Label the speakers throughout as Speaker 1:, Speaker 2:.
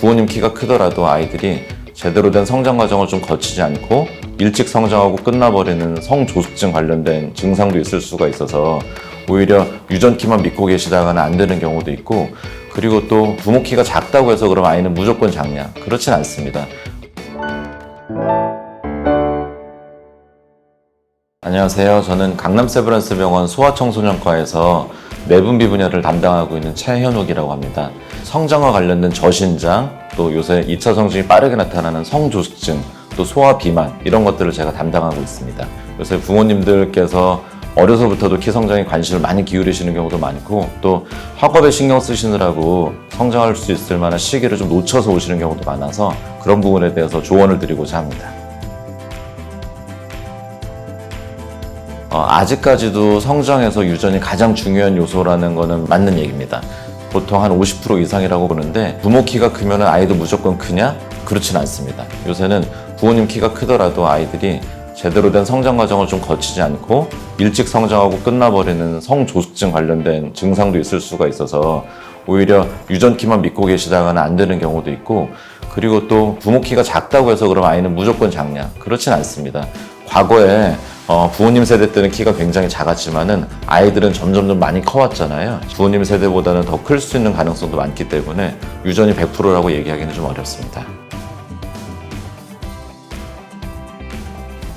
Speaker 1: 부모님 키가 크더라도 아이들이 제대로 된 성장 과정을 좀 거치지 않고 일찍 성장하고 끝나버리는 성조숙증 관련된 증상도 있을 수가 있어서 오히려 유전키만 믿고 계시다가는 안 되는 경우도 있고, 그리고 또 부모 키가 작다고 해서 그럼 아이는 무조건 작냐? 그렇진 않습니다. 안녕하세요. 저는 강남 세브란스 병원 소아청소년과에서 내분비 분야를 담당하고 있는 최현욱이라고 합니다. 성장과 관련된 저신장, 또 요새 2차 성징이 빠르게 나타나는 성조숙증, 또 소아 비만, 이런 것들을 제가 담당하고 있습니다. 요새 부모님들께서 어려서부터도 키 성장에 관심을 많이 기울이시는 경우도 많고, 또 학업에 신경 쓰시느라고 성장할 수 있을 만한 시기를 좀 놓쳐서 오시는 경우도 많아서 그런 부분에 대해서 조언을 드리고자 합니다. 아직까지도 성장에서 유전이 가장 중요한 요소라는 거는 맞는 얘기입니다. 보통 한 50% 이상이라고 보는데, 부모 키가 크면 아이도 무조건 크냐? 그렇진 않습니다. 요새는 부모님 키가 크더라도 아이들이 제대로 된 성장 과정을 좀 거치지 않고 일찍 성장하고 끝나버리는 성조숙증 관련된 증상도 있을 수가 있어서 오히려 유전키만 믿고 계시다가는 안 되는 경우도 있고, 그리고 또 부모 키가 작다고 해서 그럼 아이는 무조건 작냐? 그렇진 않습니다. 과거에 부모님 세대 때는 키가 굉장히 작았지만은 아이들은 점점 많이 커왔잖아요. 부모님 세대보다는 더 클 수 있는 가능성도 많기 때문에 유전이 100%라고 얘기하기는 좀 어렵습니다.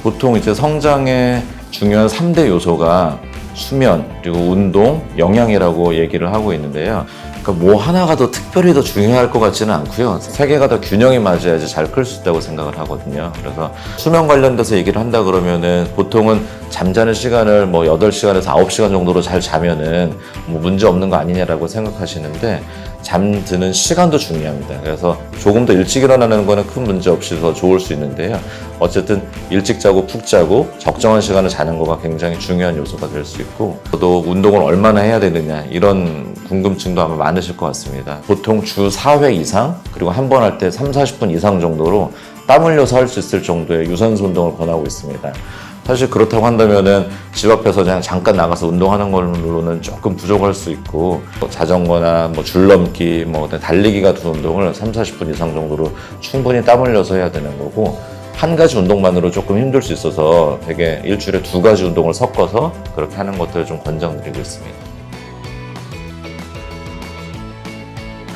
Speaker 1: 보통 이제 성장의 중요한 3대 요소가 수면, 그리고 운동, 영양이라고 얘기를 하고 있는데요. 그러니까 뭐 하나가 더 특별히 더 중요할 것 같지는 않고요. 세 개가 다 균형이 맞아야지 잘 클 수 있다고 생각을 하거든요. 그래서 수면 관련돼서 얘기를 한다 그러면은 보통은 잠자는 시간을 뭐 8시간에서 9시간 정도로 잘 자면은 뭐 문제 없는 거 아니냐라고 생각하시는데, 잠드는 시간도 중요합니다. 그래서 조금 더 일찍 일어나는 거는 큰 문제 없이 더 좋을 수 있는데요. 어쨌든 일찍 자고 푹 자고 적정한 시간을 자는 거가 굉장히 중요한 요소가 될 수 있고, 또 운동을 얼마나 해야 되느냐, 이런 궁금증도 아마 많으실 것 같습니다. 보통 주 4회 이상, 그리고 한 번 할 때 30-40분 이상 정도로 땀 흘려서 할 수 있을 정도의 유산소 운동을 권하고 있습니다. 사실 그렇다고 한다면은 집 앞에서 그냥 잠깐 나가서 운동하는 걸로는 조금 부족할 수 있고, 자전거나 뭐 줄넘기, 뭐 달리기 같은 운동을 30-40분 이상 정도로 충분히 땀 흘려서 해야 되는 거고, 한 가지 운동만으로 조금 힘들 수 있어서 되게 일주일에 2가지 운동을 섞어서 그렇게 하는 것들을 좀 권장드리고 있습니다.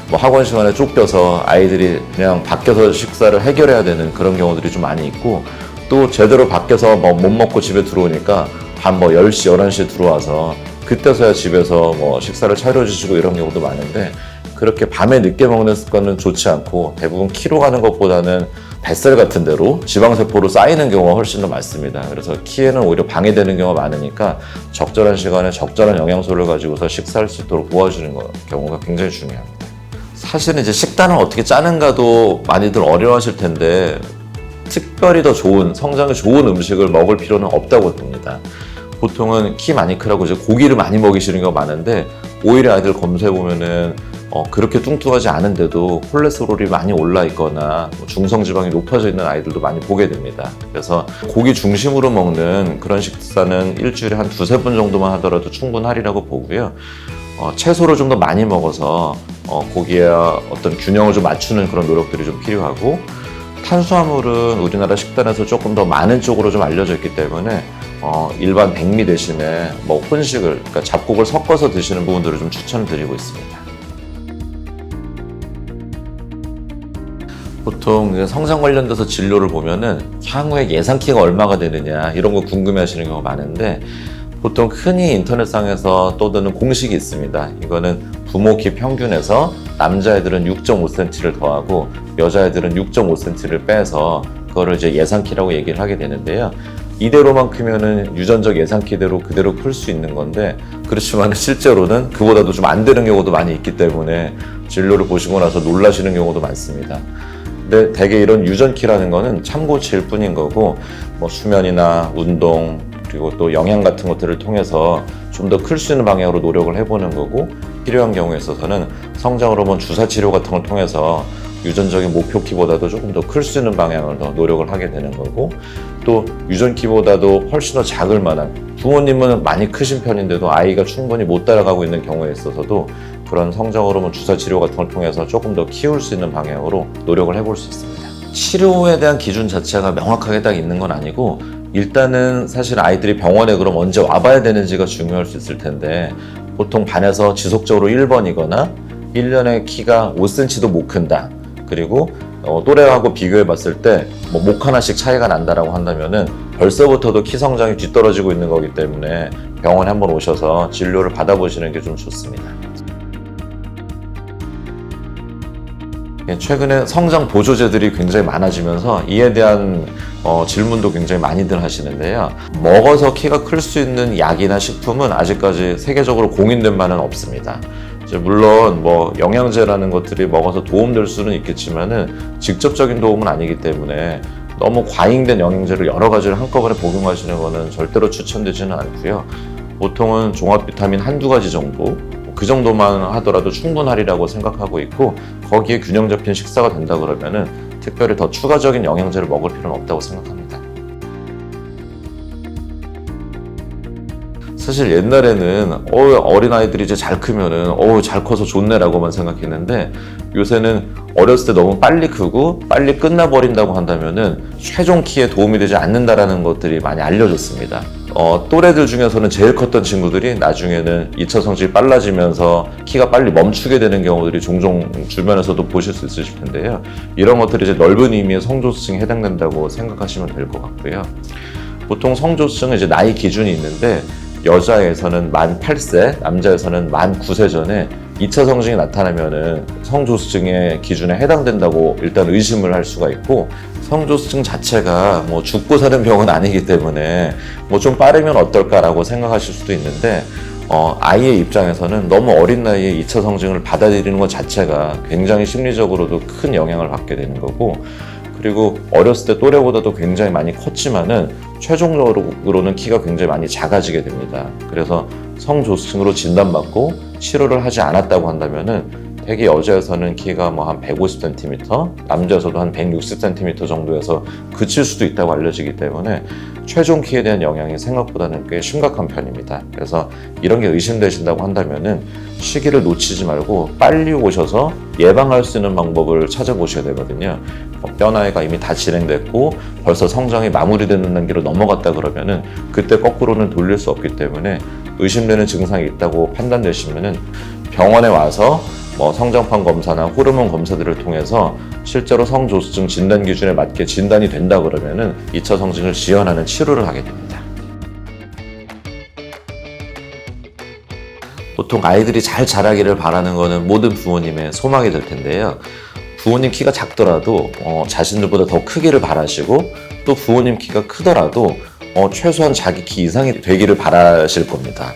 Speaker 1: 뭐 학원 시간에 쫓겨서 아이들이 그냥 밖에서 식사를 해결해야 되는 그런 경우들이 좀 많이 있고, 또 제대로 밖에서 뭐 못 먹고 집에 들어오니까 밤 뭐 10시, 11시에 들어와서 그때서야 집에서 뭐 식사를 차려주시고 이런 경우도 많은데, 그렇게 밤에 늦게 먹는 습관은 좋지 않고 대부분 키로 가는 것보다는 뱃살 같은 데로 지방세포로 쌓이는 경우가 훨씬 더 많습니다. 그래서 키에는 오히려 방해되는 경우가 많으니까 적절한 시간에 적절한 영양소를 가지고서 식사할 수 있도록 도와주는 경우가 굉장히 중요합니다. 사실은 이제 식단을 어떻게 짜는가도 많이들 어려워하실 텐데, 특별히 더 좋은, 성장에 좋은 음식을 먹을 필요는 없다고 봅니다. 보통은 키 많이 크라고 이제 고기를 많이 먹이시는 경우가 많은데, 오히려 아이들 검사해보면은 그렇게 뚱뚱하지 않은데도 콜레스테롤이 많이 올라 있거나 중성지방이 높아져 있는 아이들도 많이 보게 됩니다. 그래서 고기 중심으로 먹는 그런 식사는 일주일에 한 2-3번 정도만 하더라도 충분하리라고 보고요. 채소를 좀 더 많이 먹어서 고기의 어떤 균형을 좀 맞추는 그런 노력들이 좀 필요하고, 탄수화물은 우리나라 식단에서 조금 더 많은 쪽으로 좀 알려져 있기 때문에 일반 백미 대신에 뭐 혼식을, 그러니까 잡곡을 섞어서 드시는 부분들을 좀 추천드리고 있습니다. 보통 성장 관련돼서 진료를 보면은 향후에 예상 키가 얼마가 되느냐 이런 거 궁금해 하시는 경우가 많은데, 보통 흔히 인터넷상에서 떠드는 공식이 있습니다. 이거는 부모 키 평균에서 남자애들은 6.5cm를 더하고 여자애들은 6.5cm를 빼서 그거를 이제 예상 키라고 얘기를 하게 되는데요. 이대로만 크면은 유전적 예상 키대로 그대로 클 수 있는 건데, 그렇지만 실제로는 그보다도 좀 안 되는 경우도 많이 있기 때문에 진료를 보시고 나서 놀라시는 경우도 많습니다. 근데 대개 이런 유전키라는 거는 참고치일 뿐인 거고, 뭐 수면이나 운동, 그리고 또 영양 같은 것들을 통해서 좀 더 클 수 있는 방향으로 노력을 해보는 거고, 필요한 경우에 있어서는 성장호르몬 주사 치료 같은 걸 통해서 유전적인 목표 키보다도 조금 더 클 수 있는 방향을 더 노력을 하게 되는 거고, 또 유전 키보다도 훨씬 더 작을 만한, 부모님은 많이 크신 편인데도 아이가 충분히 못 따라가고 있는 경우에 있어서도 그런 성장 호르몬 주사 치료 같은 걸 통해서 조금 더 키울 수 있는 방향으로 노력을 해볼 수 있습니다. 치료에 대한 기준 자체가 명확하게 딱 있는 건 아니고, 일단은 사실 아이들이 병원에 그럼 언제 와봐야 되는지가 중요할 수 있을 텐데, 보통 반에서 지속적으로 1번이거나 1년에 키가 5cm도 못 큰다, 그리고 또래하고 비교해 봤을 때 목 하나씩 차이가 난다라고 한다면은 벌써부터도 키 성장이 뒤떨어지고 있는 거기 때문에 병원에 한번 오셔서 진료를 받아보시는 게 좀 좋습니다. 최근에 성장 보조제들이 굉장히 많아지면서 이에 대한 질문도 굉장히 많이들 하시는데요. 먹어서 키가 클 수 있는 약이나 식품은 아직까지 세계적으로 공인된 바는 없습니다. 물론 영양제라는 것들이 먹어서 도움될 수는 있겠지만은 직접적인 도움은 아니기 때문에 너무 과잉된 영양제를 여러 가지를 한꺼번에 복용하시는 것은 절대로 추천되지는 않고요. 보통은 종합 비타민 한두 가지 정도, 그 정도만 하더라도 충분하리라고 생각하고 있고, 거기에 균형 잡힌 식사가 된다 그러면은 특별히 더 추가적인 영양제를 먹을 필요는 없다고 생각합니다. 사실 옛날에는 어린아이들이 이제 잘 크면은 잘 커서 좋네라고만 생각했는데, 요새는 어렸을 때 너무 빨리 크고 빨리 끝나버린다고 한다면은 최종 키에 도움이 되지 않는다라는 것들이 많이 알려졌습니다. 또래들 중에서는 제일 컸던 친구들이 나중에는 2차 성장이 빨라지면서 키가 빨리 멈추게 되는 경우들이 종종 주변에서도 보실 수 있으실 텐데요. 이런 것들이 이제 넓은 의미의 성조증에 해당된다고 생각하시면 될 것 같고요. 보통 성조증은 이제 나이 기준이 있는데, 여자에서는 만 8세, 남자에서는 만 9세 전에 2차 성징이 나타나면은 성조증의 기준에 해당된다고 일단 의심을 할 수가 있고, 성조증 자체가 죽고 사는 병은 아니기 때문에 좀 빠르면 어떨까라고 생각하실 수도 있는데, 아이의 입장에서는 너무 어린 나이에 2차 성징을 받아들이는 것 자체가 굉장히 심리적으로도 큰 영향을 받게 되는 거고, 그리고 어렸을 때 또래보다도 굉장히 많이 컸지만은 최종적으로는 키가 굉장히 많이 작아지게 됩니다. 그래서 성조증으로 진단받고 치료를 하지 않았다고 한다면은 대개 여자에서는 키가 한 150cm, 남자에서도 한 160cm 정도에서 그칠 수도 있다고 알려지기 때문에 최종 키에 대한 영향이 생각보다는 꽤 심각한 편입니다. 그래서 이런 게 의심되신다고 한다면은 시기를 놓치지 말고 빨리 오셔서 예방할 수 있는 방법을 찾아보셔야 되거든요. 뼈 나이가 이미 다 진행됐고 벌써 성장이 마무리되는 단계로 넘어갔다 그러면은 그때 거꾸로는 돌릴 수 없기 때문에 의심되는 증상이 있다고 판단되시면은 병원에 와서 성장판 검사나 호르몬 검사들을 통해서 실제로 성조증 진단 기준에 맞게 진단이 된다 그러면은 2차 성징을 지연하는 치료를 하게 됩니다. 보통 아이들이 잘 자라기를 바라는 것은 모든 부모님의 소망이 될 텐데요. 부모님 키가 작더라도 자신들보다 더 크기를 바라시고, 또 부모님 키가 크더라도 최소한 자기 키 이상이 되기를 바라실 겁니다.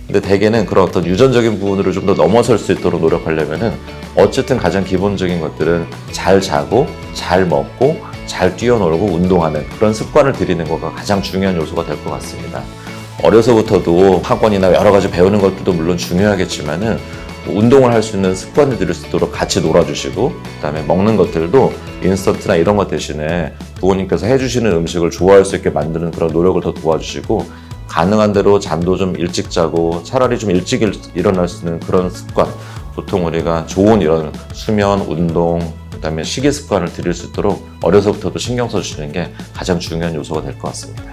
Speaker 1: 근데 대개는 그런 어떤 유전적인 부분으로 좀 더 넘어설 수 있도록 노력하려면은 어쨌든 가장 기본적인 것들은 잘 자고 잘 먹고 잘 뛰어놀고 운동하는 그런 습관을 들이는 거가 가장 중요한 요소가 될 것 같습니다. 어려서부터도 학원이나 여러 가지 배우는 것들도 물론 중요하겠지만은 운동을 할 수 있는 습관을 들일 수 있도록 같이 놀아주시고, 그다음에 먹는 것들도 인스턴트나 이런 것 대신에 부모님께서 해주시는 음식을 좋아할 수 있게 만드는 그런 노력을 더 도와주시고, 가능한 대로 잠도 좀 일찍 자고 차라리 좀 일찍 일어날 수 있는 그런 습관, 보통 우리가 좋은 이런 수면, 운동, 그다음에 식이 습관을 들일 수 있도록 어려서부터도 신경 써주시는 게 가장 중요한 요소가 될 것 같습니다.